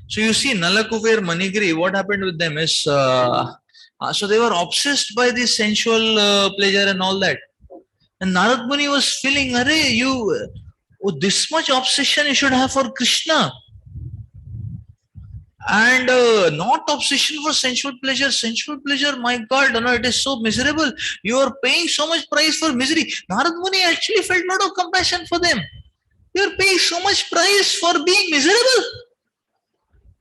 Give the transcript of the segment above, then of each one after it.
So you see, Nalakuber, Manigri, what happened with them is, so they were obsessed by the sensual pleasure and all that. And Narad Muni was feeling, Arey, this much obsession you should have for Krishna. And not obsession for sensual pleasure. Sensual pleasure, my God, it is so miserable. You are paying so much price for misery. Narad Muni actually felt a lot of compassion for them. You are paying so much price for being miserable.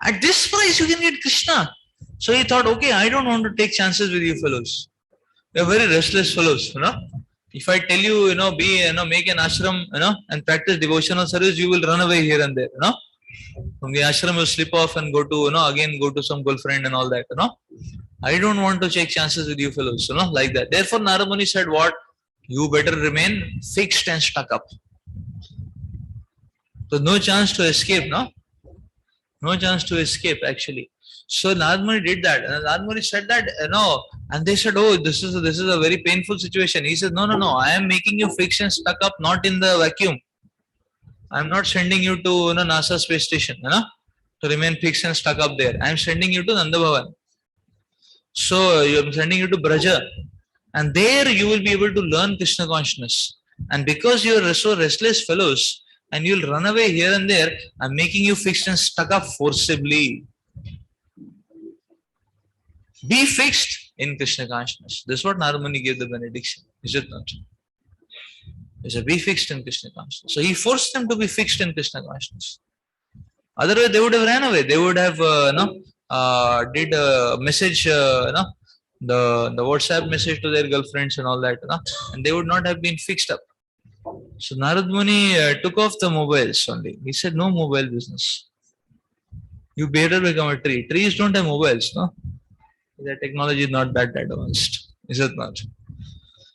At this price, you can get Krishna. So he thought, okay, I don't want to take chances with you fellows. You're very restless fellows, If I tell you, make an ashram, and practice devotional service, you will run away here and there, From the ashram, you slip off and go to, again go to some girlfriend and all that, I don't want to take chances with you fellows, like that. Therefore, Narad Muni said, what? You better remain fixed and stuck up. So no chance to escape, No chance to escape, actually. So Narad Muni did that, and Narad Muni said that, and they said, oh, this is a very painful situation. He said, no, I am making you fixed and stuck up, not in the vacuum. I am not sending you to NASA space station, to remain fixed and stuck up there. I am sending you to Nanda Bhavan. So I am sending you to Braja, and there you will be able to learn Krishna consciousness. And because you are so restless fellows, and you'll run away here and there, I'm making you fixed and stuck up forcibly. Be fixed in Krishna consciousness. This is what Narad Muni gave the benediction. Is it not? He said, be fixed in Krishna consciousness. So he forced them to be fixed in Krishna consciousness. Otherwise, they would have ran away. They would have, did a message, the WhatsApp message to their girlfriends and all that, and they would not have been fixed up. So Narad Muni took off the mobiles only. He said, no mobile business. You better become a tree. Trees don't have mobiles, The technology is not that advanced. Is it not?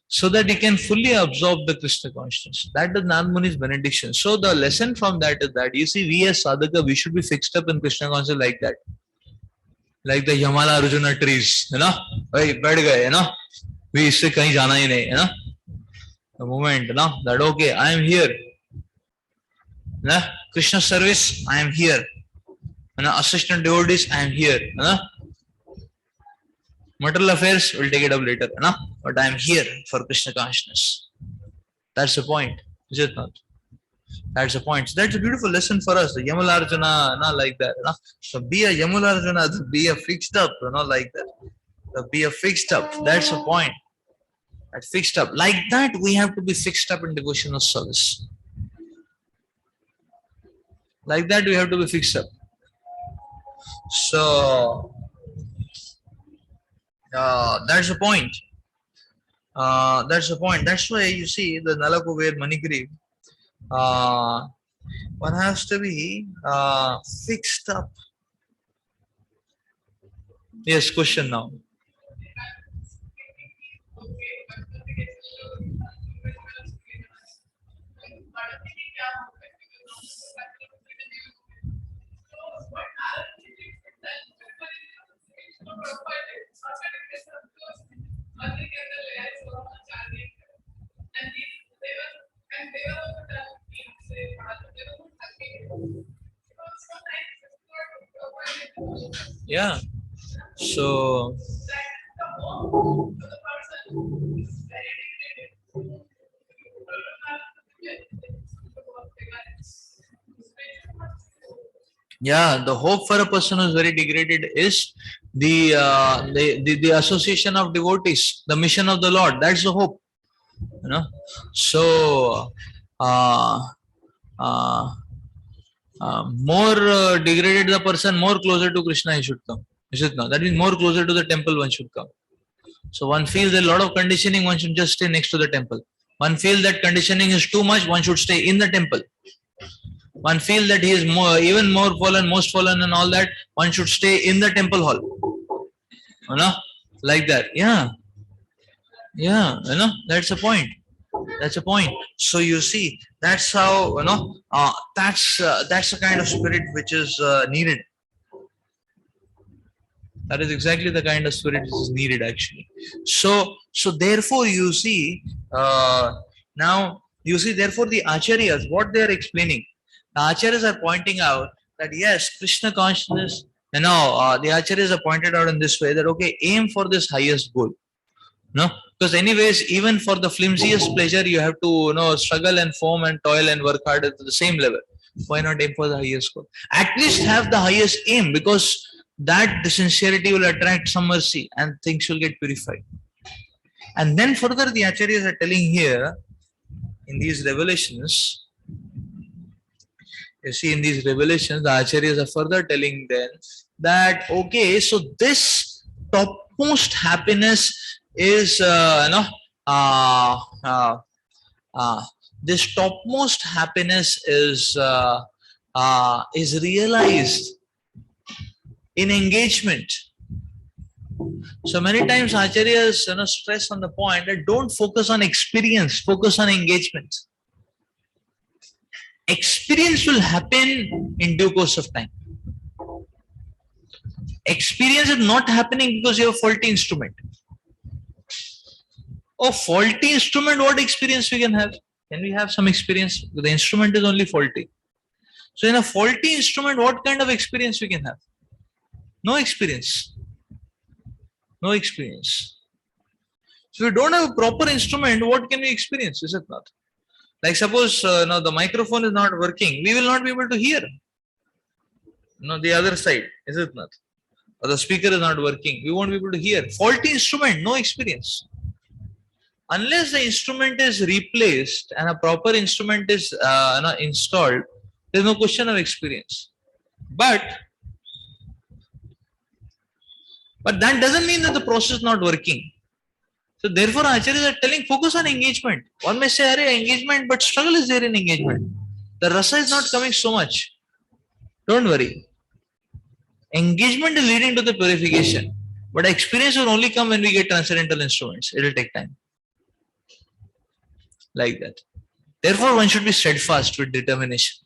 So that he can fully absorb the Krishna consciousness. That is Narad Muni's benediction. So the lesson from that is that, you see, we as sadhaka, we should be fixed up in Krishna consciousness like that. Like the Yamala Arjuna trees, Hey, bad guy, We isse kahin jana hi nahi, The moment, that okay, I am here. Krishna service, I am here. Assistant devotees, I am here. Material affairs, we'll take it up later. But I am here for Krishna consciousness. That's the point. Is it not? That's the point. So that's a beautiful lesson for us. The Yamala Arjuna, like that. So be a Yamala Arjuna, be a fixed up, like that. So be a fixed up. That's the point. At fixed up. Like that, we have to be fixed up in devotional service. Like that, we have to be fixed up. So, that's the point. That's the point. That's why you see the Nalakuber Manigri, one has to be fixed up. Yes, question now. Yeah. So yeah, the hope for a person who is very degraded is the association of devotees, the mission of the Lord. That's the hope. So more degraded the person, more closer to Krishna he should come. Is it not? That means more closer to the temple one should come. So one feels a lot of conditioning, one should just stay next to the temple. One feels that conditioning is too much, one should stay in the temple. One feels that he is even more fallen, most fallen and all that, one should stay in the temple hall. Like that. Yeah. That's the point. That's the point. So you see, that's how, that's the kind of spirit which is needed. That is exactly the kind of spirit which is needed actually. So therefore you see, now you see, therefore the acharyas, what they are explaining, the acharyas are pointing out that yes, Krishna consciousness, the acharyas are pointed out in this way that okay, aim for this highest goal. No, because anyways, even for the flimsiest pleasure, you have to struggle and foam and toil and work hard at the same level. Why not aim for the highest goal? At least have the highest aim, because that the sincerity will attract some mercy and things will get purified. And then further, the acharyas are telling here in these revelations. You see, in these revelations, the acharyas are further telling them that okay, so this topmost happiness is this topmost happiness is realized in engagement. So many times acharyas stress on the point that don't focus on experience, focus on engagement. Experience will happen in due course of time. Experience is not happening because you have a faulty instrument. Oh, faulty instrument, what experience we can have? Can we have some experience? The instrument is only faulty. So in a faulty instrument, what kind of experience we can have? No experience. No experience. So if we don't have a proper instrument, what can we experience? Is it not? Like suppose the microphone is not working, we will not be able to hear. The other side, is it not? Or the speaker is not working, we won't be able to hear. Faulty instrument, no experience. Unless the instrument is replaced and a proper instrument is installed, there is no question of experience. But that doesn't mean that the process is not working. So therefore, acharyas are telling focus on engagement. One may say, "Arey, engagement," but struggle is there in engagement. The rasa is not coming so much. Don't worry. Engagement is leading to the purification, but experience will only come when we get transcendental instruments. It will take time. Like that. Therefore, one should be steadfast with determination.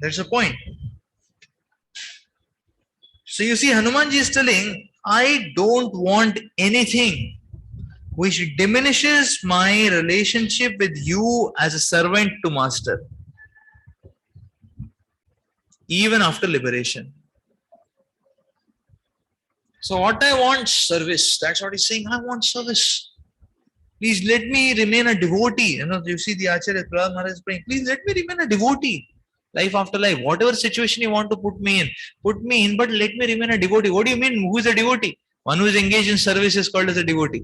That's the point. So you see, Hanumanji is telling, I don't want anything which diminishes my relationship with you as a servant to master, even after liberation. So what I want, service. That's what he's saying. I want service. Please let me remain a devotee. You see the Acharya Prahlad Maharaj is praying, please let me remain a devotee. Life after life, whatever situation you want to put me in, but let me remain a devotee. What do you mean? Who is a devotee? One who is engaged in service is called as a devotee.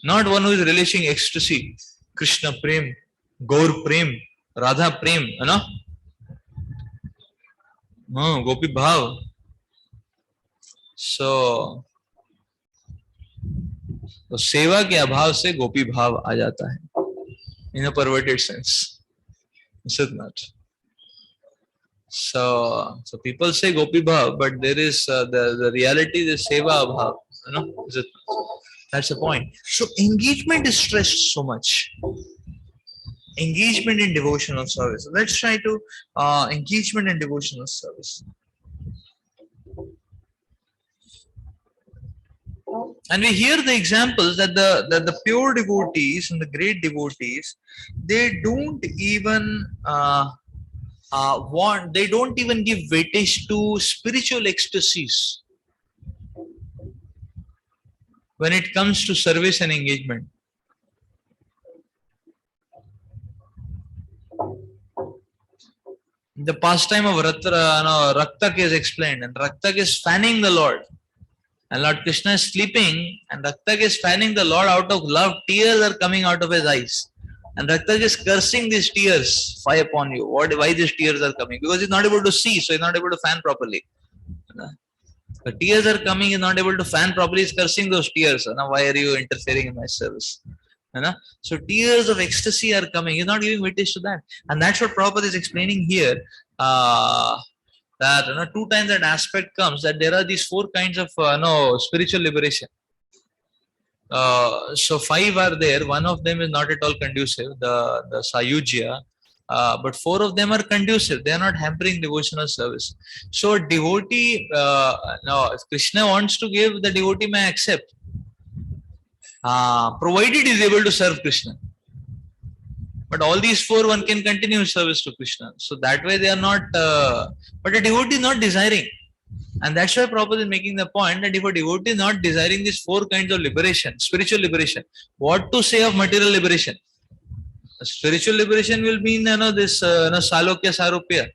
Not one who is relishing ecstasy, Krishna Prem, Gaur Prem, Radha Prem, Gopi Bhav. So सेवा के अभाव से गोपी भाव आ जाता है, in a perverted sense. Is it not? So people say gopi bhav, but there is the reality is seva abhav. Is it? That's the point. So engagement is stressed so much. Engagement in devotional service. Let's try to engagement in devotional service. And we hear the examples that the pure devotees and the great devotees, they don't even they don't even give weightage to spiritual ecstasies when it comes to service and engagement. The pastime of Raktak is explained, and Raktak is fanning the Lord. And Lord Krishna is sleeping, and Raktak is fanning the Lord out of love. Tears are coming out of his eyes. And Raktak is cursing these tears, fie upon you. Why these tears are coming? Because he's not able to see, so he's not able to fan properly. The tears are coming, he's not able to fan properly, he's cursing those tears. Why are you interfering in my service? So tears of ecstasy are coming. He's not giving weightage to that. And that's what Prabhupada is explaining here. That 2 times that aspect comes, that there are these 4 kinds of spiritual liberation. So 5 are there. 1 of them is not at all conducive, the Sayujya, but 4 of them are conducive. They are not hampering devotional service. So devotee, if Krishna wants to give, the devotee may accept, provided he is able to serve Krishna. But all these four, one can continue service to Krishna. So that way they are not, but a devotee is not desiring. And that's why Prabhupada is making the point that if a devotee is not desiring these four kinds of liberation, spiritual liberation, what to say of material liberation? Spiritual liberation will mean, this, salokya, sarupya,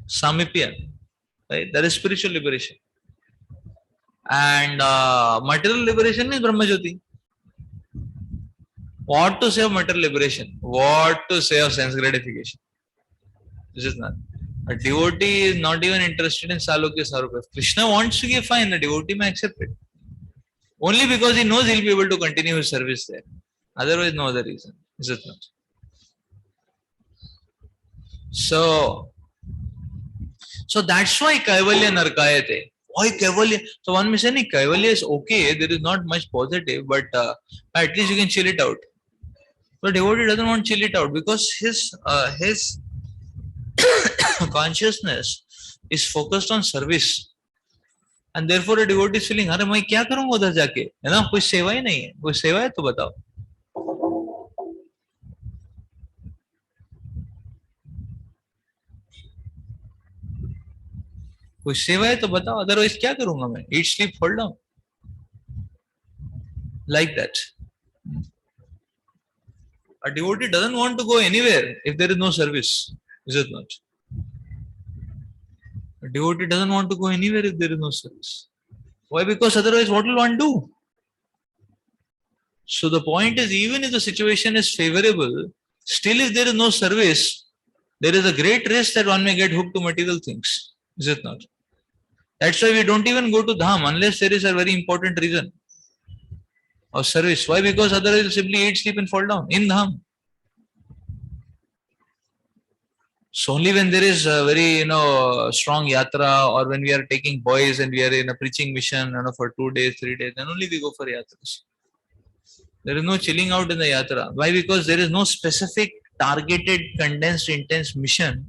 samipya, right? That is spiritual liberation. And material liberation is Brahmajyoti. What to say of material liberation? What to say of sense gratification? This is not. A devotee is not even interested in Salokya Sarupya. If Krishna wants to give, fine, the devotee may accept it. Only because he knows he'll be able to continue his service there. Otherwise, no other reason. Is it not? So that's why Kaivalya Narkayate. Why Kaivalya? So one may say, Kaivalya is okay, there is not much positive, but at least you can chill it out. But devotee doesn't want to chill it out because his consciousness is focused on service. And therefore a devotee is feeling, अरे मैं क्या करूंगा उधर जाके, है ना, कोई सेवा ही नहीं है, कोई सेवा है तो बताओ. कोई सेवा है तो बताओ, अदरवाइज क्या करूंगा मैं, eat sleep fall down, like that. A devotee doesn't want to go anywhere if there is no service, is it not? A devotee doesn't want to go anywhere if there is no service. Why? Because otherwise what will one do? So the point is, even if the situation is favorable, still if there is no service, there is a great risk that one may get hooked to material things, is it not? That's why we don't even go to Dham unless there is a very important reason of service. Why? Because otherwise you simply eat, sleep and fall down in Dham. So only when there is a very strong yatra, or when we are taking boys and we are in a preaching mission for 2 days, 3 days, then only we go for yatras. There is no chilling out in the yatra. Why? Because there is no specific targeted, condensed, intense mission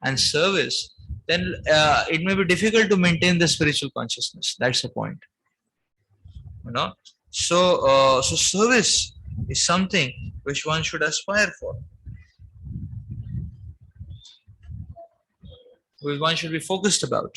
and service. Then it may be difficult to maintain the spiritual consciousness. That's the point. So service is something which one should aspire for, which one should be focused about.